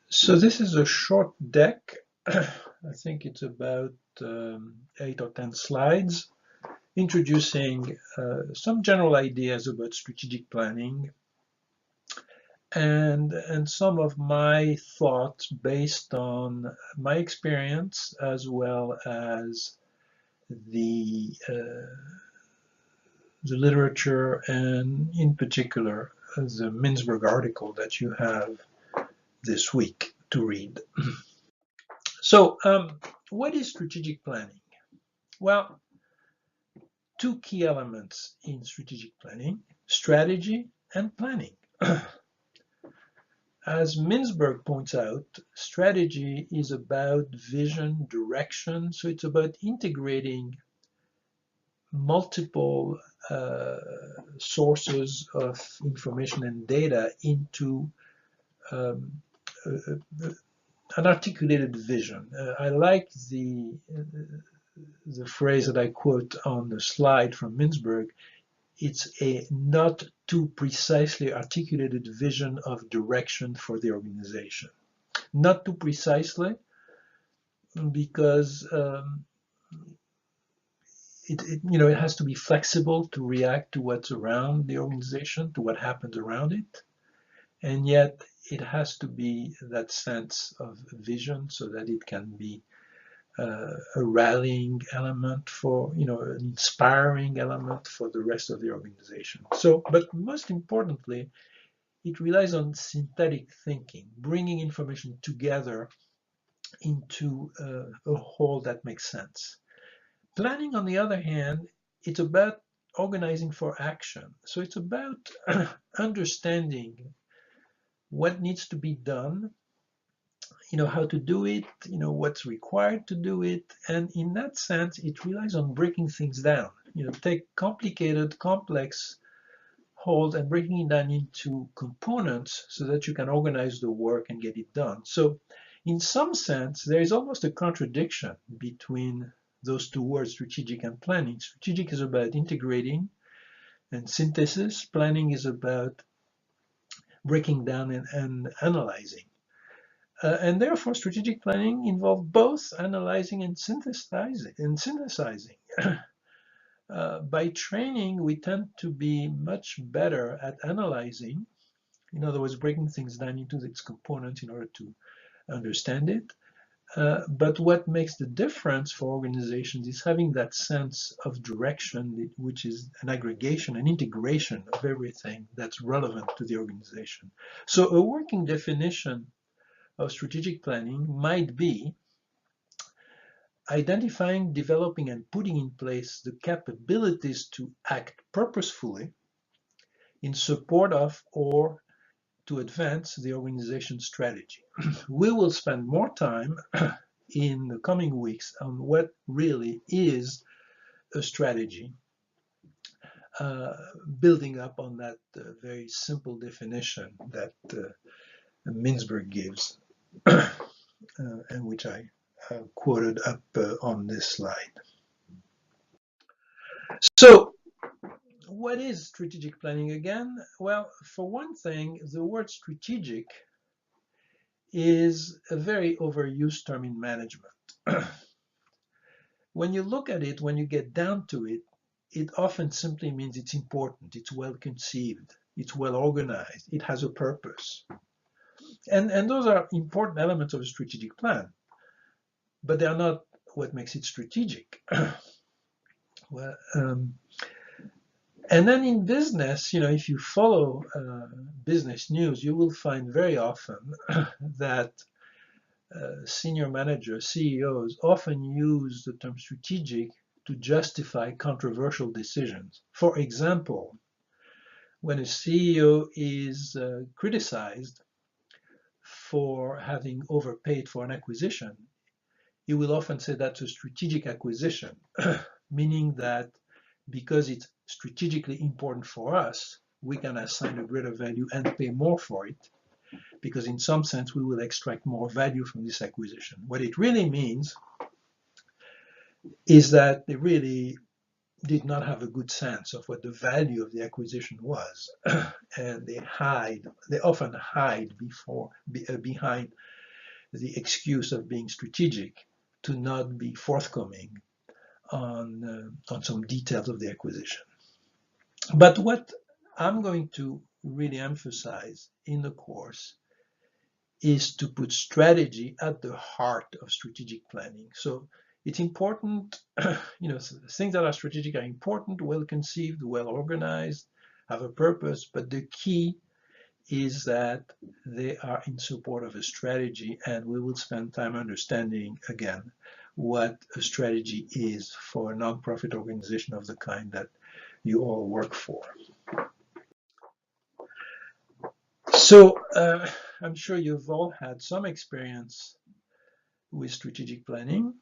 So this is a short deck. I think it's about 8 or 10 slides introducing some general ideas about strategic planning and some of my thoughts based on my experience as well as the the literature and in particular the Mintzberg article that you have this week to read. So, what is strategic planning? Well, two key elements in strategic planning: strategy and planning. As Mintzberg points out, strategy is about vision, direction, so it's about integrating multiple sources of information and data into um, an articulated vision. I like the phrase that I quote on the slide from Mintzberg. It's a not too precisely articulated vision of direction for the organization. Not too precisely, because it has to be flexible to react to what's around the organization, to what happens around it, and yet it has to be that sense of vision so that it can be a rallying element for, an inspiring element for the rest of the organization. So, but most importantly, it relies on synthetic thinking, bringing information together into a whole that makes sense. Planning, on the other hand, it's about organizing for action. So it's about understanding what needs to be done, how to do it, what's required to do it. And in that sense, it relies on breaking things down, take complicated, complex wholes and breaking it down into components so that you can organize the work and get it done. So in some sense, there is almost a contradiction between those two words, strategic and planning. Strategic is about integrating and synthesis. Planning is about breaking down and analyzing. And therefore, strategic planning involves both analyzing and synthesizing. By training, we tend to be much better at analyzing, in other words, breaking things down into its components in order to understand it. But what makes the difference for organizations is having that sense of direction, which is an aggregation, an integration of everything that's relevant to the organization. So a working definition of strategic planning might be identifying, developing, and putting in place the capabilities to act purposefully in support of or to advance the organization's strategy. We will spend more time in the coming weeks on what really is a strategy, building up on that very simple definition that Mintzberg gives, and which I quoted up on this slide. So, what is strategic planning again? Well, for one thing, the word strategic is a very overused term in management. When you look at it, when you get down to it, it often simply means it's important, it's well conceived, it's well organized, it has a purpose. And those are important elements of a strategic plan, but they are not what makes it strategic. Well, and then in business, if you follow business news, you will find very often that senior managers, CEOs, often use the term strategic to justify controversial decisions. For example, when a CEO is criticized for having overpaid for an acquisition, he will often say that's a strategic acquisition, meaning that because it's strategically important for us, we can assign a greater value and pay more for it, because in some sense we will extract more value from this acquisition. What it really means is that they really, did not have a good sense of what the value of the acquisition was, and they often hide behind the excuse of being strategic to not be forthcoming on some details of the acquisition. But what I'm going to really emphasize in the course is to put strategy at the heart of strategic planning. So it's important, things that are strategic are important, well conceived, well organized, have a purpose, but the key is that they are in support of a strategy, and we will spend time understanding again what a strategy is for a nonprofit organization of the kind that you all work for. So I'm sure you've all had some experience with strategic planning,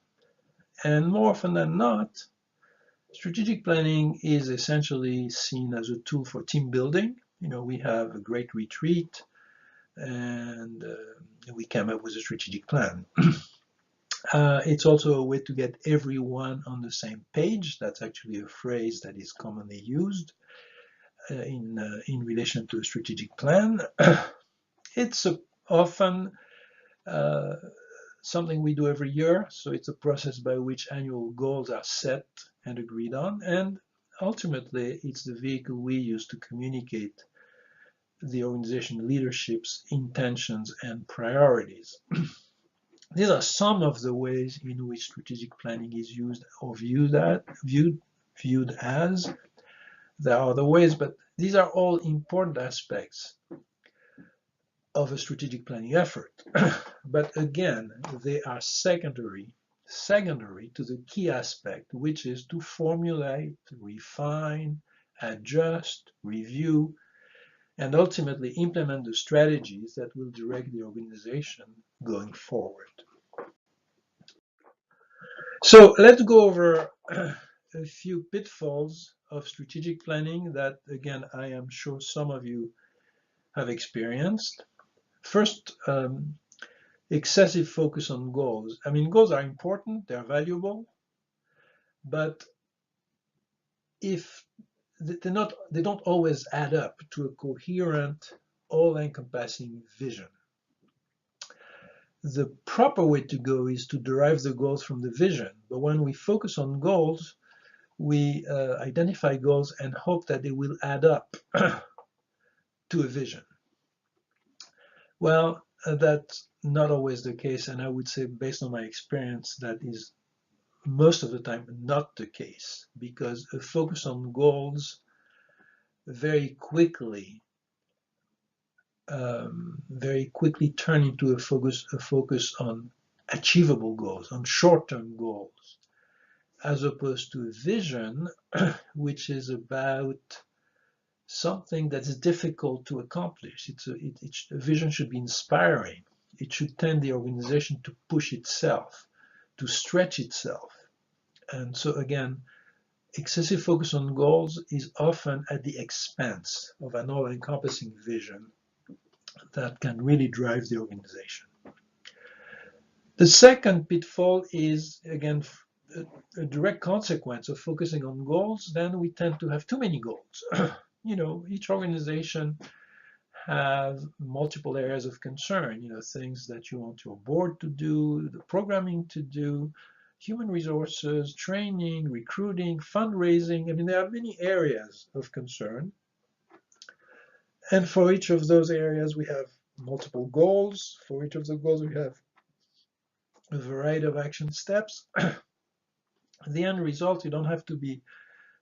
and more often than not, strategic planning is essentially seen as a tool for team building. We have a great retreat, and we came up with a strategic plan. It's also a way to get everyone on the same page. That's actually a phrase that is commonly used in relation to a strategic plan. It's often something we do every year, so it's a process by which annual goals are set and agreed on, and ultimately it's the vehicle we use to communicate the organization leadership's intentions and priorities. These are some of the ways in which strategic planning is used or viewed as. There are other ways, but these are all important aspects of a strategic planning effort. But again, they are secondary to the key aspect, which is to formulate, refine, adjust, review, and ultimately implement the strategies that will direct the organization going forward. So let's go over a few pitfalls of strategic planning that, again, I am sure some of you have experienced. First, excessive focus on goals. I mean, goals are important, they're valuable, but if they don't always add up to a coherent, all-encompassing vision. The proper way to go is to derive the goals from the vision, but when we focus on goals, we identify goals and hope that they will add up to a vision. Well, that's not always the case, and I would say, based on my experience, that is most of the time not the case, because a focus on goals very quickly turn into a focus on achievable goals, on short-term goals, as opposed to a vision, which is about something that's difficult to accomplish. A vision should be inspiring. It should tend the organization to push itself, to stretch itself. And so again, excessive focus on goals is often at the expense of an all-encompassing vision that can really drive the organization. The second pitfall is, again, a direct consequence of focusing on goals. Then we tend to have too many goals. Each organization have multiple areas of concern, things that you want your board to do, the programming to do, human resources, training, recruiting, fundraising. I mean, there are many areas of concern. And for each of those areas, we have multiple goals. For each of the goals, we have a variety of action steps. The end result, you don't have to be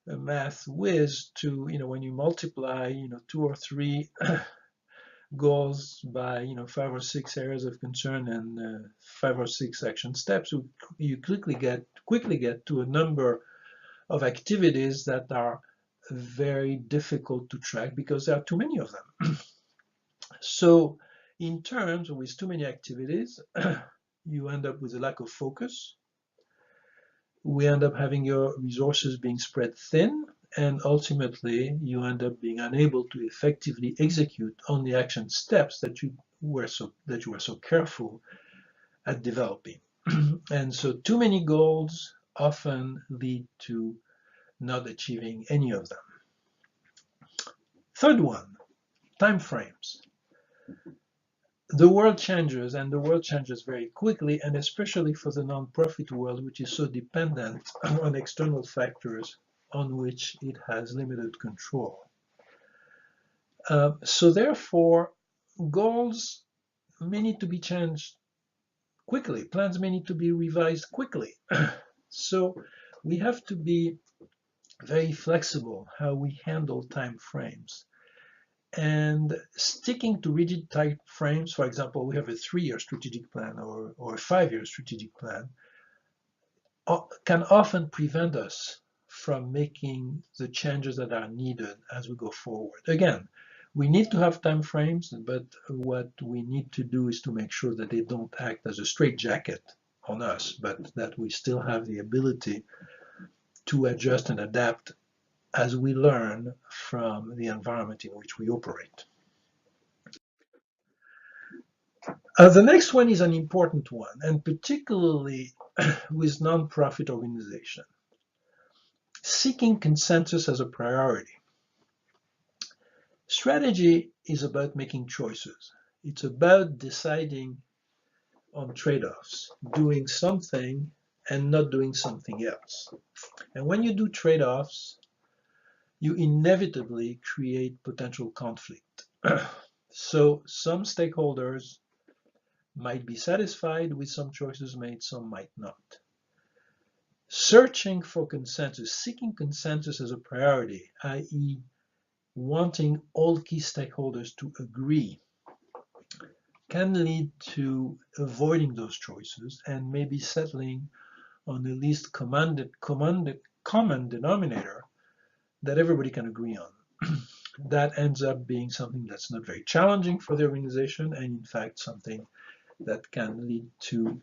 a math whiz to, when you multiply, 2 or 3 goals by, 5 or 6 areas of concern and 5 or 6 action steps, you quickly get to a number of activities that are very difficult to track because there are too many of them. So in terms with too many activities, you end up with a lack of focus. We end up having your resources being spread thin, and ultimately you end up being unable to effectively execute on the action steps that you were so careful at developing. And so too many goals often lead to not achieving any of them. Third one, time frames. The world changes, and the world changes very quickly, and especially for the nonprofit world, which is so dependent on external factors on which it has limited control. So therefore, goals may need to be changed quickly. Plans may need to be revised quickly. So we have to be very flexible how we handle time frames. And sticking to rigid time frames, for example, we have a 3-year strategic plan or a 5-year strategic plan, can often prevent us from making the changes that are needed as we go forward. Again, we need to have time frames, but what we need to do is to make sure that they don't act as a straitjacket on us, but that we still have the ability to adjust and adapt as we learn from the environment in which we operate. The next one is an important one, and particularly with nonprofit organizations. Seeking consensus as a priority. Strategy is about making choices. It's about deciding on trade-offs, doing something and not doing something else. And when you do trade-offs, you inevitably create potential conflict. So some stakeholders might be satisfied with some choices made, some might not. Searching for consensus, seeking consensus as a priority, i.e. wanting all key stakeholders to agree, can lead to avoiding those choices and maybe settling on the least common denominator that everybody can agree on. That ends up being something that's not very challenging for the organization, and in fact something that can lead to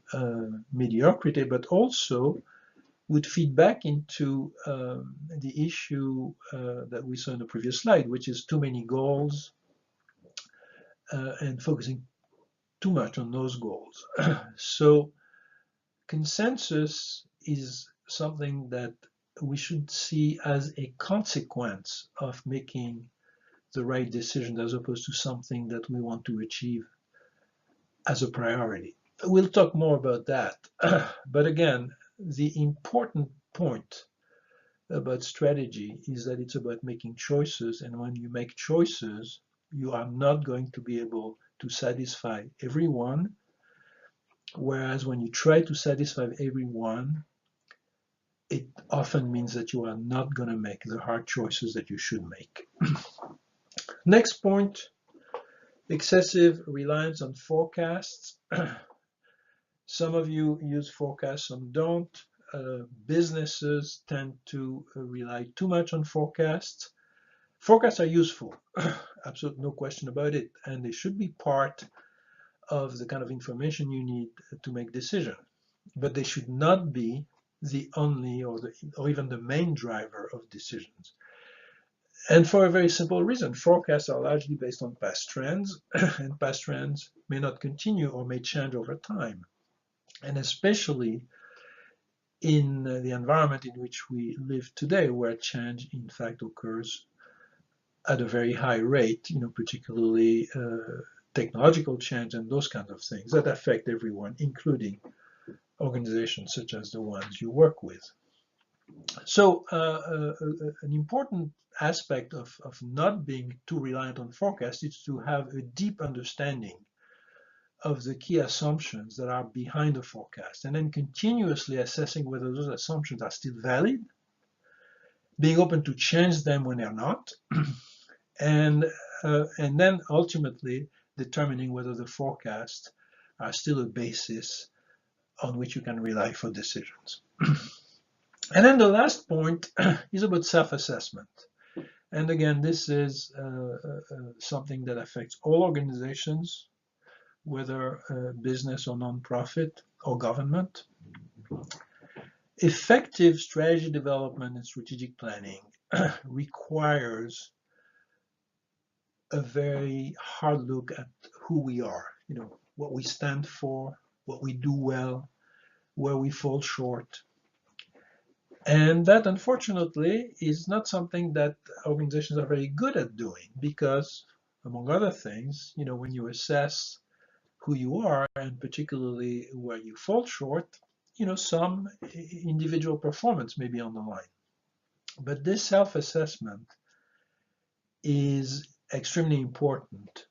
mediocrity, but also would feed back into the issue that we saw in the previous slide, which is too many goals and focusing too much on those goals. So consensus is something that we should see as a consequence of making the right decision as opposed to something that we want to achieve as a priority. We'll talk more about that. But again, the important point about strategy is that it's about making choices, and when you make choices, you are not going to be able to satisfy everyone, whereas when you try to satisfy everyone, it often means that you are not going to make the hard choices that you should make. Next point, excessive reliance on forecasts. Some of you use forecasts, some don't. Businesses tend to rely too much on forecasts. Forecasts are useful, absolutely no question about it, and they should be part of the kind of information you need to make decisions. But they should not be the only or even the main driver of decisions. And for a very simple reason, forecasts are largely based on past trends, and past trends may not continue or may change over time. And especially in the environment in which we live today, where change in fact occurs at a very high rate, particularly technological change and those kinds of things that affect everyone, including organizations such as the ones you work with. So an important aspect of not being too reliant on forecasts is to have a deep understanding of the key assumptions that are behind the forecast, and then continuously assessing whether those assumptions are still valid, being open to change them when they're not, and then ultimately determining whether the forecasts are still a basis on which you can rely for decisions. And then the last point is about self-assessment. And again, this is something that affects all organizations, whether business or nonprofit or government. Effective strategy development and strategic planning requires a very hard look at who we are, what we stand for, what we do well, where we fall short. And that, unfortunately, is not something that organizations are very good at doing because, among other things, when you assess who you are and particularly where you fall short, some individual performance may be on the line. But this self-assessment is extremely important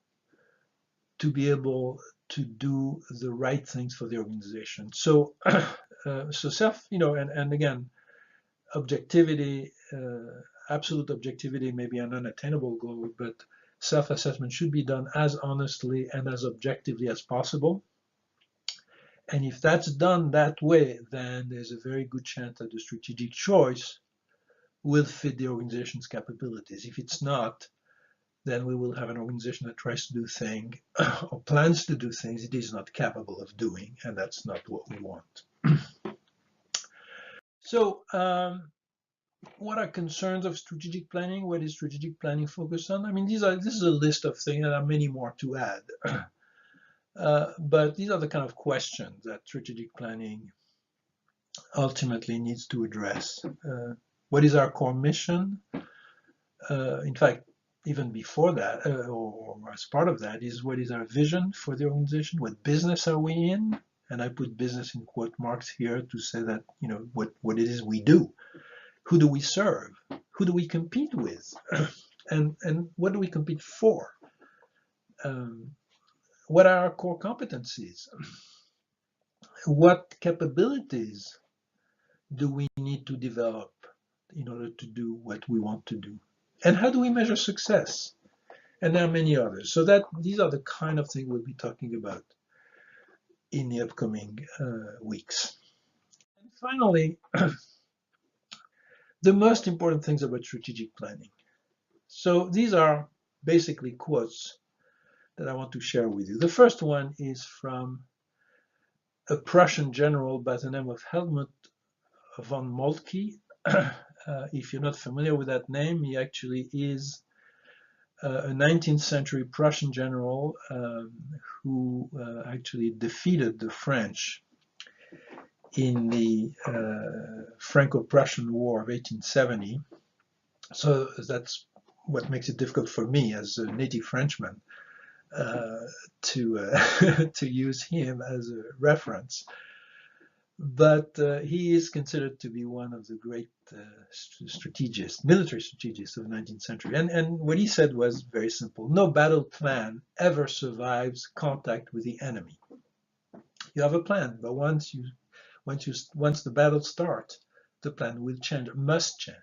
to be able to do the right things for the organization. So, so self, and again, objectivity, absolute objectivity may be an unattainable goal, but self-assessment should be done as honestly and as objectively as possible. And if that's done that way, then there's a very good chance that the strategic choice will fit the organization's capabilities. If it's not, then we will have an organization that tries to do things or plans to do things it is not capable of doing, and that's not what we want. So, what are concerns of strategic planning? What is strategic planning focused on? I mean, this is a list of things, and there are many more to add. But these are the kind of questions that strategic planning ultimately needs to address. What is our core mission? In fact, even before that, or as part of that, is what is our vision for the organization? What business are we in? And I put business in quote marks here to say that, what it is we do. Who do we serve? Who do we compete with? and what do we compete for? What are our core competencies? What capabilities do we need to develop in order to do what we want to do? And how do we measure success? And there are many others. So these are the kind of things we'll be talking about in the upcoming weeks. And finally, the most important things about strategic planning. So these are basically quotes that I want to share with you. The first one is from a Prussian general by the name of Helmut von Moltke. If you're not familiar with that name, he actually is a 19th century Prussian general who actually defeated the French in the Franco-Prussian War of 1870. So that's what makes it difficult for me as a native Frenchman to use him as a reference. But he is considered to be one of the great military strategists of the 19th century. And what he said was very simple. No battle plan ever survives contact with the enemy. You have a plan, but once the battle starts, the plan will change, must change.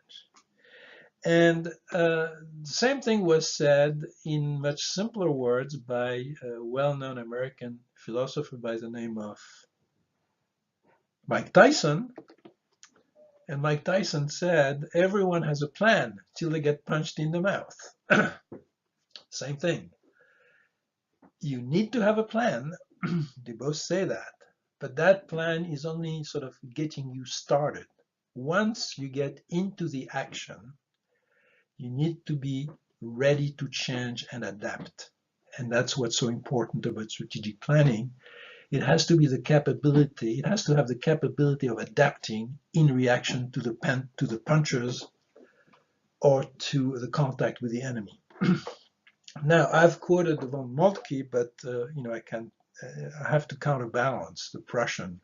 And the same thing was said in much simpler words by a well-known American philosopher by the name of Mike Tyson. And Mike Tyson said, everyone has a plan till they get punched in the mouth. Same thing. You need to have a plan. They both say that. But that plan is only sort of getting you started. Once you get into the action, you need to be ready to change and adapt. And that's what's so important about strategic planning. It has to be the capability, it has to have the capability of adapting in reaction to the punches or to the contact with the enemy. Now, I've quoted von Moltke, but I have to counterbalance the Prussian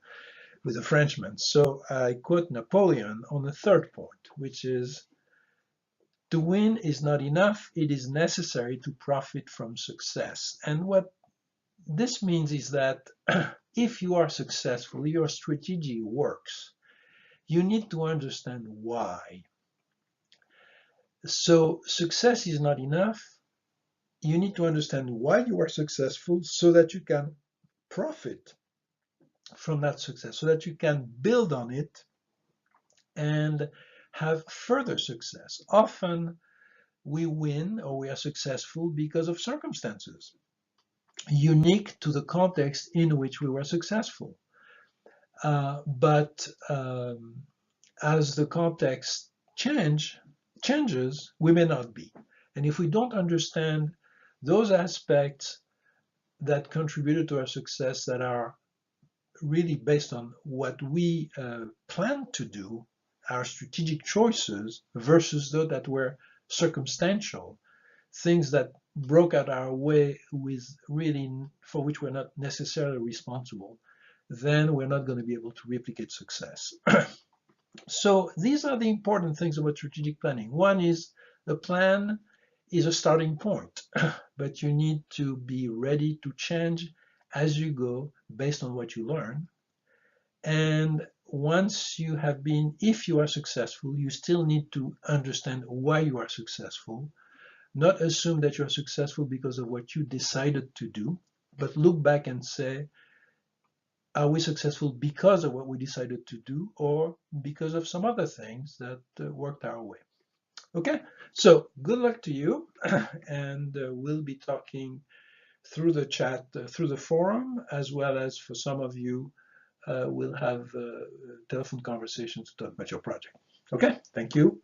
with the Frenchman. So I quote Napoleon on the third point, which is, to win is not enough, it is necessary to profit from success. And what this means is that if you are successful, your strategy works, you need to understand why. So success is not enough. You need to understand why you are successful so that you can profit from that success, so that you can build on it and have further success. Often we win or we are successful because of circumstances unique to the context in which we were successful. But as the context changes, we may not be. And if we don't understand those aspects that contributed to our success that are really based on what we plan to do our strategic choices versus those that were circumstantial, things that broke out our way with really for which we're not necessarily responsible, then we're not going to be able to replicate success. So these are the important things about strategic planning. One is the plan is a starting point, but you need to be ready to change as you go based on what you learn. And once you have been, if you are successful, you still need to understand why you are successful, not assume that you're successful because of what you decided to do, but look back and say, are we successful because of what we decided to do or because of some other things that worked our way? Okay, so good luck to you, and we'll be talking through the chat, through the forum, as well as for some of you, we'll have telephone conversations to talk about your project. Okay, thank you.